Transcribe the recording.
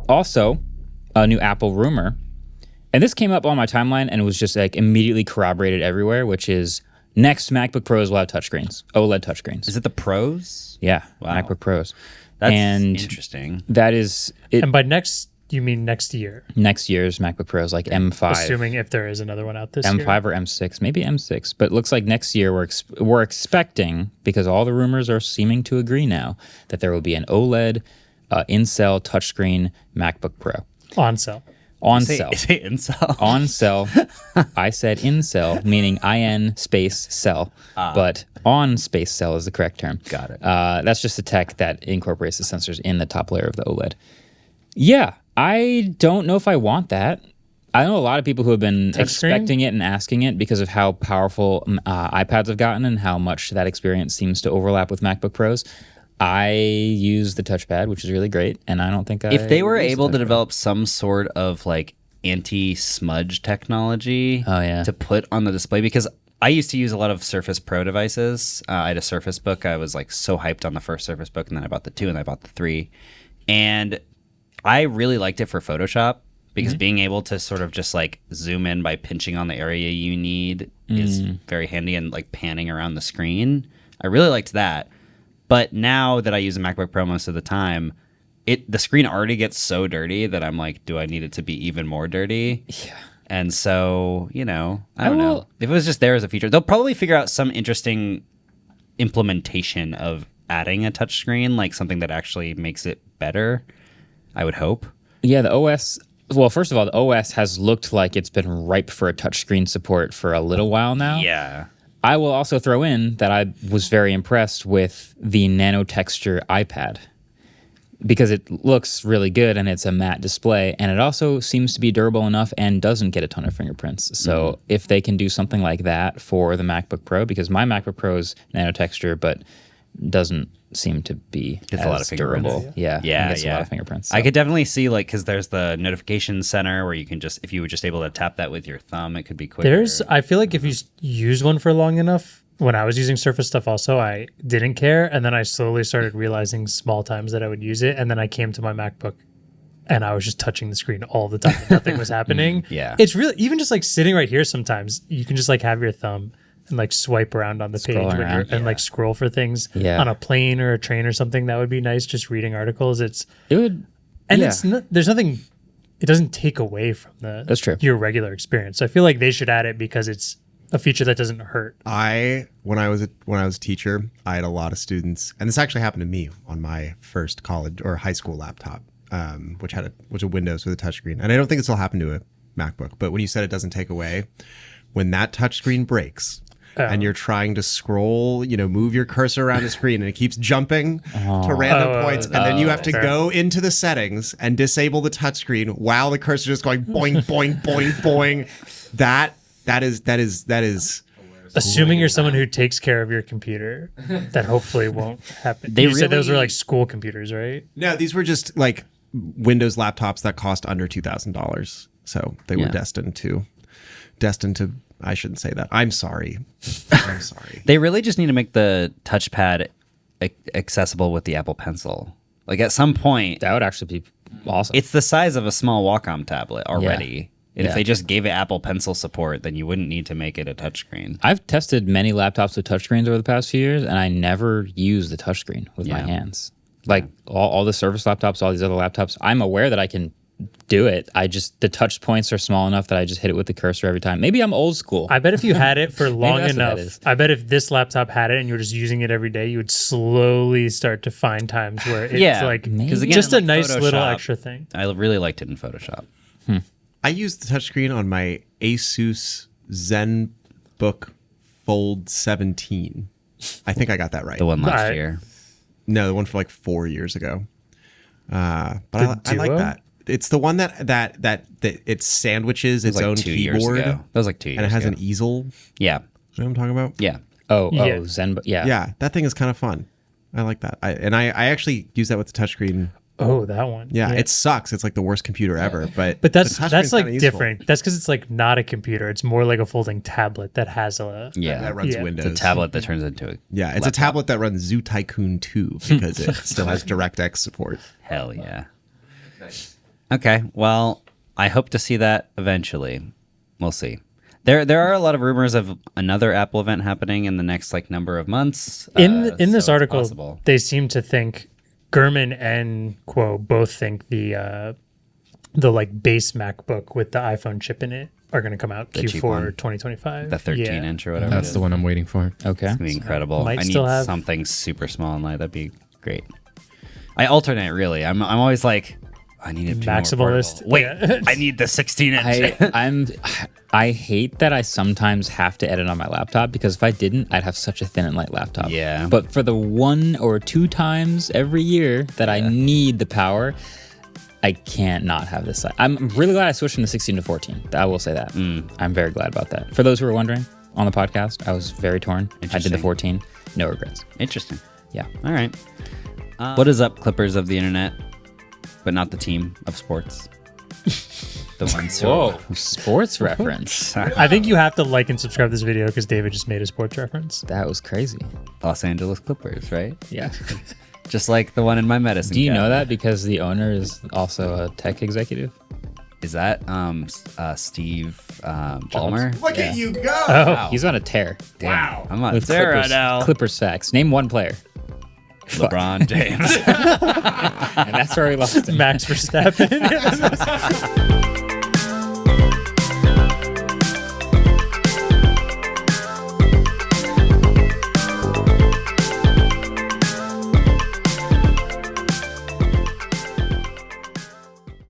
Also, a new Apple rumor, and this came up on my timeline and it was just like immediately corroborated everywhere, which is next MacBook Pros will have touchscreen touchscreens. Is it the Pros? Yeah, Wow. MacBook Pros. That's and interesting. That is it. And by next, you mean next year? Next year's MacBook Pros, like M5. Assuming if there is another one out this year. M5 or M6, maybe M6. But it looks like next year we're expecting, because all the rumors are seeming to agree now, that there will be an OLED in-cell touchscreen MacBook Pro. On sale. On cell. Say in-cell. On cell. I said in-cell, meaning IN space cell. But on space cell is the correct term. Got it. That's just a tech that incorporates the sensors in the top layer of the OLED. Yeah, I don't know if I want that. I know a lot of people who have been expecting it and asking it because of how powerful iPads have gotten and how much that experience seems to overlap with MacBook Pros. I use the touchpad, which is really great, and I don't think if they were able to develop some sort of like anti-smudge technology to put on the display, because I used to use a lot of Surface Pro devices. I had a Surface Book. I was like so hyped on the first Surface Book, and then I bought the 2 and I bought the 3. And I really liked it for Photoshop because being able to sort of just like zoom in by pinching on the area you need is very handy, and like panning around the screen. I really liked that. But now that I use a MacBook Pro most of the time, the screen already gets so dirty that I'm like, do I need it to be even more dirty? Yeah. And so, I don't know. If it was just there as a feature, they'll probably figure out some interesting implementation of adding a touchscreen, like something that actually makes it better, I would hope. Yeah, the OS... Well, first of all, the OS has looked like it's been ripe for a touchscreen support for a little while now. Yeah. I will also throw in that I was very impressed with the nano texture iPad because it looks really good and it's a matte display, and it also seems to be durable enough and doesn't get a ton of fingerprints. So if they can do something like that for the MacBook Pro, because my MacBook Pro is nano texture but doesn't seem to be Gets as a lot of fingerprints. durable. Yeah, it gets a lot of fingerprints. So. I could definitely see, like, because there's the notification center where you can just, if you were just able to tap that with your thumb, it could be quicker. I feel like if you use one for long enough, when I was using Surface stuff also, I didn't care. And then I slowly started realizing small times that I would use it. And then I came to my MacBook and I was just touching the screen all the time. Nothing was happening. Yeah. It's really, even just like sitting right here sometimes, you can just like have your thumb and like swipe around on the page and like scroll for things on a plane or a train or something. That would be nice. Just reading articles. It's there's nothing. It doesn't take away from That's true. your regular experience. So I feel like they should add it because it's a feature that doesn't hurt. When I was a teacher, I had a lot of students, and this actually happened to me on my first college or high school laptop, which had a Windows with a touchscreen. And I don't think this will happen to a MacBook. But when you said it doesn't take away, when that touchscreen breaks. And you're trying to scroll, move your cursor around the screen, and it keeps jumping to random points, and then you have to go into the settings and disable the touchscreen while the cursor is just going boing, boing, boing, boing. That is. Assuming you're someone who takes care of your computer, that hopefully won't happen. You said those were like school computers, right? No, these were just like Windows laptops that cost under $2,000, so they were destined to. I shouldn't say that. I'm sorry. They really just need to make the touchpad accessible with the Apple Pencil. Like at some point, that would actually be awesome. It's the size of a small Wacom tablet already. And if they just gave it Apple Pencil support, then you wouldn't need to make it a touchscreen. I've tested many laptops with touchscreens over the past few years, and I never use the touchscreen with my hands. Like all the Surface laptops, all these other laptops, I'm aware that I can do it. The touch points are small enough that I just hit it with the cursor every time. Maybe I'm old school. I bet if you had it for long enough, I bet if this laptop had it and you were just using it every day, you would slowly start to find times where it's like just a nice Photoshop, little extra thing. I really liked it in Photoshop. I used the touchscreen on my Asus ZenBook Fold 17. I think I got that right. The one last year. No, the one from like 4 years ago. But I like that. It's the one that it sandwiches its own keyboard. That was like 2 years ago. And it has an easel. Yeah. You know what I'm talking about? Yeah. Zen. Yeah. Yeah, that thing is kind of fun. I like that. I actually use that with the touchscreen. Oh, that one. Yeah, it sucks. It's like the worst computer ever. But that's like different. That's because it's like not a computer. It's more like a folding tablet that has that runs Windows. It's a tablet that turns into a it's laptop. a tablet that runs Zoo Tycoon 2 because it still has DirectX support. Hell yeah. Okay, well, I hope to see that eventually. We'll see. There are a lot of rumors of another Apple event happening in the next like number of months. In this article, they seem to think Gurman and Kuo both think the like base MacBook with the iPhone chip in it are going to come out Q4 2025. The 13-inch or whatever. That's the one I'm waiting for. Okay, it's gonna be incredible. Might I need still have... something super small and light. That'd be great. I alternate really. I'm always like, I need it to be more maximalist. portable. Wait, I need the 16-inch. I hate that I sometimes have to edit on my laptop because if I didn't, I'd have such a thin and light laptop. Yeah. But for the 1 or 2 times every year that I need the power, I can't not have this. I'm really glad I switched from the 16 to 14. I will say that. I'm very glad about that. For those who are wondering, on the podcast, I was very torn. I did the 14. No regrets. Interesting. Yeah. All right. What is up, Clippers of the internet, but not the team of sports? The ones who... Whoa, sports reference. I think you have to like and subscribe to this video because David just made a sports reference. That was crazy. Los Angeles Clippers, right? Yeah. Just like the one in my medicine. Do you know cabinet. that because the owner is also a tech executive? Is that Steve Ballmer? Look at you go! Oh, he's on a tear. Damn. Wow. I'm on With Sarah Clippers, now. Clippers sacks. Name one player. LeBron James. And that's where we lost him. Max Verstappen.